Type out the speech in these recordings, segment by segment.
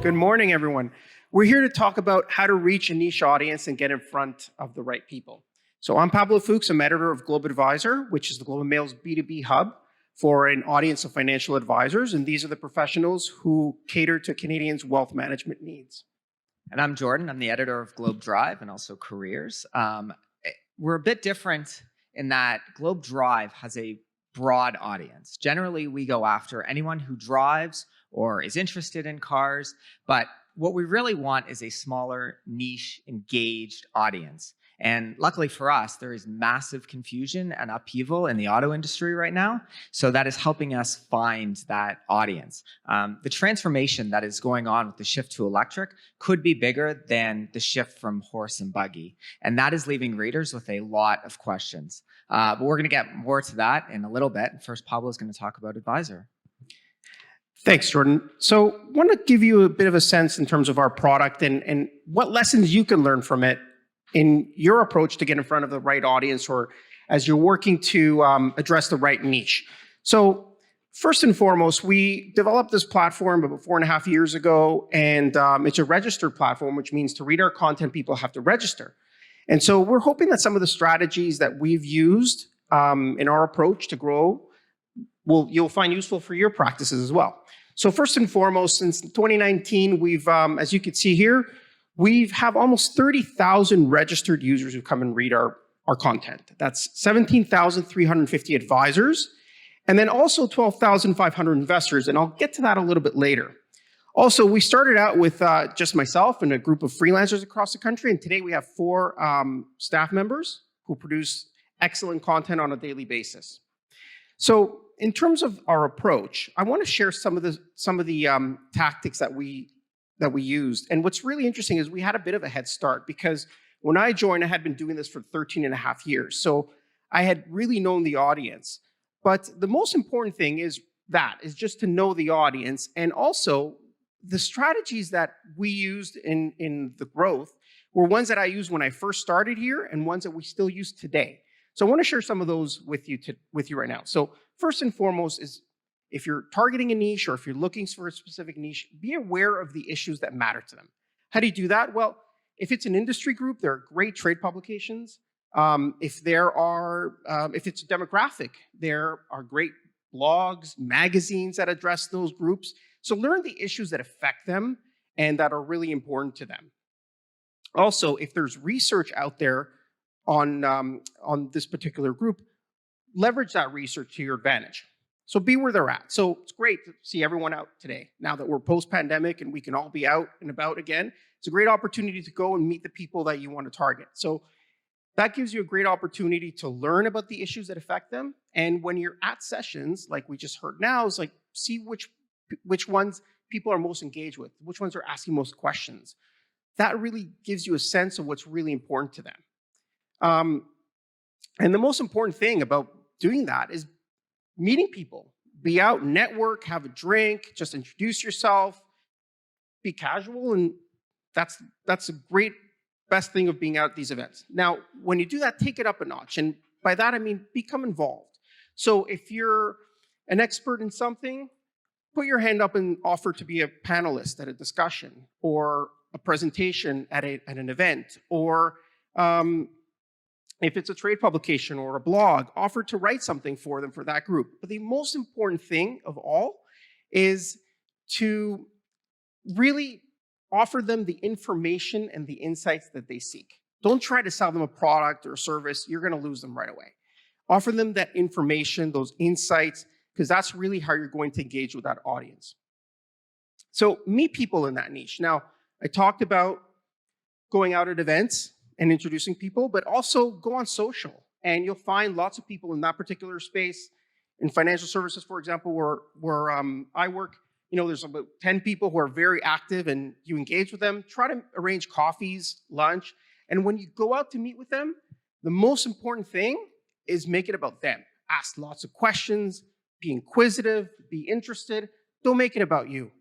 Good morning, everyone. We're here to talk about how to reach a niche audience and get in front of the right people. So I'm Pablo Fuchs, I'm editor of Globe Advisor, which is the Globe and Mail's B2B hub for an audience of financial advisors. And these are the professionals who cater to Canadians' wealth management needs. And I'm Jordan. I'm the editor of Globe Drive and also Careers. We're a bit different in that Globe Drive has a broad audience. Generally, we go after anyone who drives or is interested in cars, but what we really want is a smaller, niche, engaged audience. And luckily for us, there is massive confusion and upheaval in the auto industry right now. So that is helping us find that audience. The transformation that is going on with the shift to electric could be bigger than the shift from horse and buggy. And that is leaving readers with a lot of questions. But we're going to get more to that in a little bit. First, Pablo is going to talk about Advisor. Thanks, Jordan. So I want to give you a bit of a sense in terms of our product and what lessons you can learn from it in your approach to get in front of the right audience or as you're working to address the right niche. So first and foremost, we developed this platform about 4.5 years ago, and it's a registered platform, which means to read our content, people have to register. And so we're hoping that some of the strategies that we've used in our approach to grow you'll find useful for your practices as well. So first and foremost, since 2019, we've, as you can see here, we have almost 30,000 registered users who come and read our content. That's 17,350 advisors, and then also 12,500 investors, and I'll get to that a little bit later. Also, we started out with just myself and a group of freelancers across the country, and today we have 4 staff members who produce excellent content on a daily basis. So in terms of our approach, I want to share some of the tactics that we used. And what's really interesting is we had a bit of a head start because when I joined, I had been doing this for 13.5 years. So I had really known the audience. But the most important thing is just to know the audience. And also the strategies that we used in the growth were ones that I used when I first started here and ones that we still use today. So I want to share some of those with you right now. So first and foremost is if you're targeting a niche or if you're looking for a specific niche, be aware of the issues that matter to them. How do you do that? Well, if it's an industry group, there are great trade publications. If it's a demographic, there are great blogs, magazines that address those groups. So learn the issues that affect them and that are really important to them. Also, if there's research out there on this particular group, leverage that research to your advantage. So be where they're at. So it's great to see everyone out today. Now that we're post-pandemic and we can all be out and about again, it's a great opportunity to go and meet the people that you want to target. So that gives you a great opportunity to learn about the issues that affect them. And when you're at sessions, like we just heard now, is like see which ones people are most engaged with, which ones are asking most questions. That really gives you a sense of what's really important to them. And the most important thing about doing that is meeting people. Be out, network, have a drink, just introduce yourself, be casual, and that's a great, best thing of being out at these events. Now, when you do that, take it up a notch. And by that, I mean, become involved. So if you're an expert in something, put your hand up and offer to be a panelist at a discussion or a presentation at an event, or if it's a trade publication or a blog, offer to write something for them for that group. But the most important thing of all is to really offer them the information and the insights that they seek. Don't try to sell them a product or a service. You're going to lose them right away. Offer them that information, those insights, because that's really how you're going to engage with that audience. So meet people in that niche. Now, I talked about going out at events and introducing people, but also go on social. And you'll find lots of people in that particular space. In financial services, for example, where I work, there's about 10 people who are very active and you engage with them. Try to arrange coffees, lunch. And when you go out to meet with them, the most important thing is make it about them. Ask lots of questions, be inquisitive, be interested. Don't make it about you.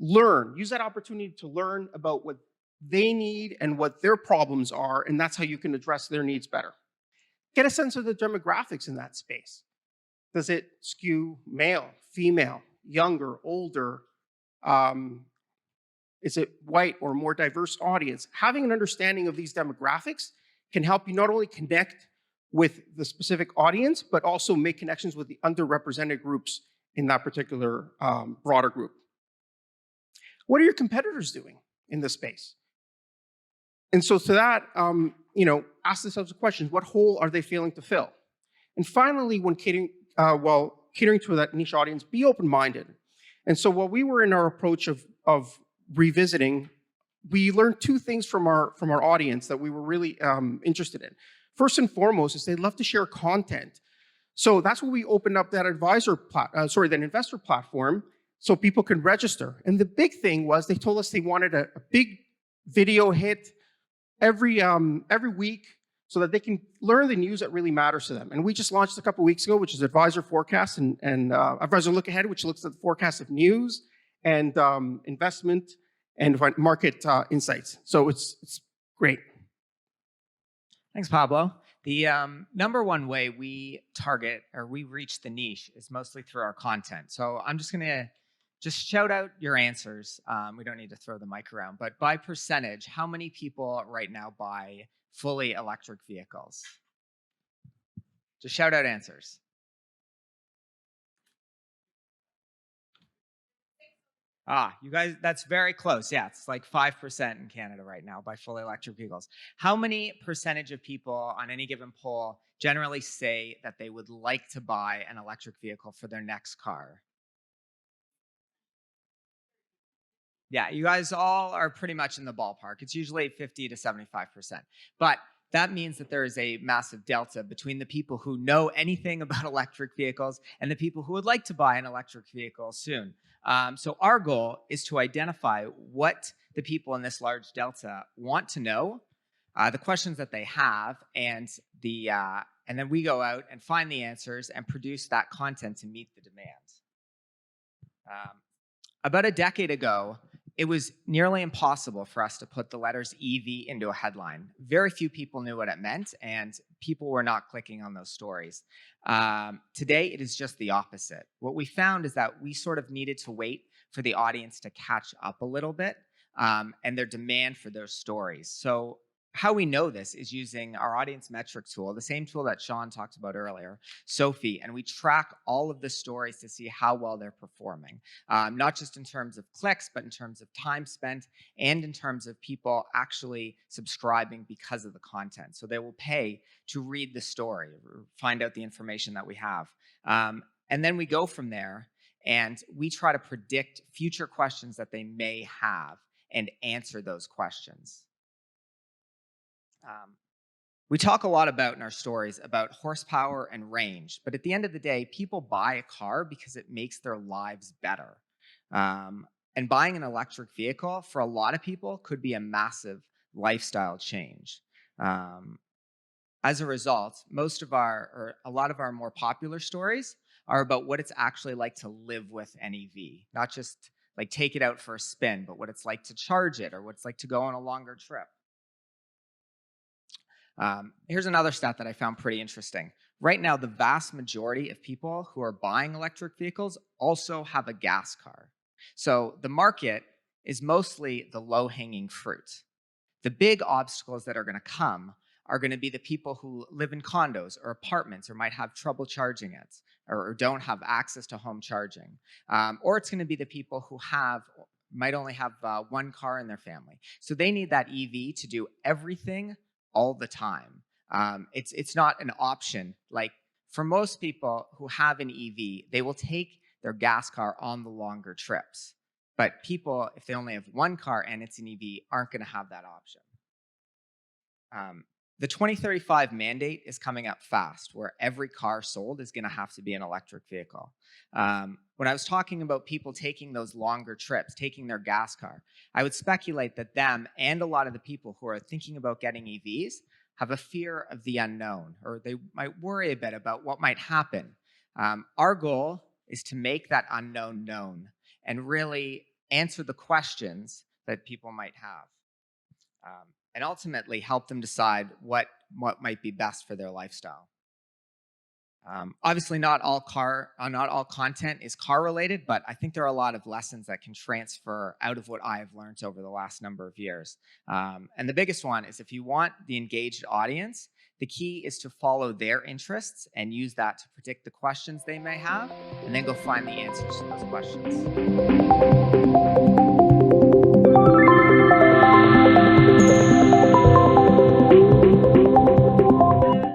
Learn. Use that opportunity to learn about what they need and what their problems are, and that's how you can address their needs better. Get a sense of the demographics in that space. Does it skew male, female, younger, older? Is it white or more diverse audience? Having an understanding of these demographics can help you not only connect with the specific audience, but also make connections with the underrepresented groups in that particular broader group. What are your competitors doing in this space? And so to that, ask themselves the questions: what hole are they failing to fill? And finally, when catering to that niche audience, be open-minded. And so while we were in our approach of revisiting, we learned two things from our audience that we were really interested in. First and foremost is they'd love to share content. So that's where we opened up that that investor platform so people can register. And the big thing was they told us they wanted a big video hit every week so that they can learn the news that really matters to them. And we just launched a couple of weeks ago, which is Advisor Forecast and Advisor Look Ahead, which looks at the forecast of news and investment and market insights. So it's great. Thanks, Pablo. The number one way we target or we reach the niche is mostly through our content. So I'm just going to shout out your answers. We don't need to throw the mic around, but by percentage, how many people right now buy fully electric vehicles? Just shout out answers. You guys, that's very close. Yeah, it's like 5% in Canada right now by fully electric vehicles. How many percentage of people on any given poll generally say that they would like to buy an electric vehicle for their next car? Yeah, you guys all are pretty much in the ballpark. It's usually 50 to 75%. But that means that there is a massive delta between the people who know anything about electric vehicles and the people who would like to buy an electric vehicle soon. So our goal is to identify what the people in this large delta want to know, the questions that they have, and then we go out and find the answers and produce that content to meet the demand. About a decade ago, it was nearly impossible for us to put the letters EV into a headline. Very few people knew what it meant, and people were not clicking on those stories. Today, it is just the opposite. What we found is that we sort of needed to wait for the audience to catch up a little bit and their demand for those stories. So how we know this is using our audience metric tool, the same tool that Sean talked about earlier, Sophie, and we track all of the stories to see how well they're performing, not just in terms of clicks, but in terms of time spent and in terms of people actually subscribing because of the content. So they will pay to read the story or find out the information that we have. And then we go from there and we try to predict future questions that they may have and answer those questions. We talk a lot about in our stories about horsepower and range, but at the end of the day, people buy a car because it makes their lives better. And buying an electric vehicle for a lot of people could be a massive lifestyle change. As a result, a lot of our more popular stories are about what it's actually like to live with an EV, not just like take it out for a spin, but what it's like to charge it or what it's like to go on a longer trip. Here's another stat that I found pretty interesting. Right now, the vast majority of people who are buying electric vehicles also have a gas car. So the market is mostly the low-hanging fruit. The big obstacles that are going to come are going to be the people who live in condos or apartments or might have trouble charging it or don't have access to home charging. Or it's going to be the people who might only have one car in their family. So they need that EV to do everything all the time. It's not an option. Like for most people who have an EV, they will take their gas car on the longer trips. But people, if they only have one car and it's an EV, aren't going to have that option. The 2035 mandate is coming up fast, where every car sold is going to have to be an electric vehicle. When I was talking about people taking those longer trips, taking their gas car, I would speculate that them and a lot of the people who are thinking about getting EVs have a fear of the unknown, or they might worry a bit about what might happen. Our goal is to make that unknown known and really answer the questions that people might have. And ultimately help them decide what might be best for their lifestyle. Obviously, not all content is car related, but I think there are a lot of lessons that can transfer out of what I have learned over the last number of years. And the biggest one is if you want the engaged audience, the key is to follow their interests and use that to predict the questions they may have, and then go find the answers to those questions.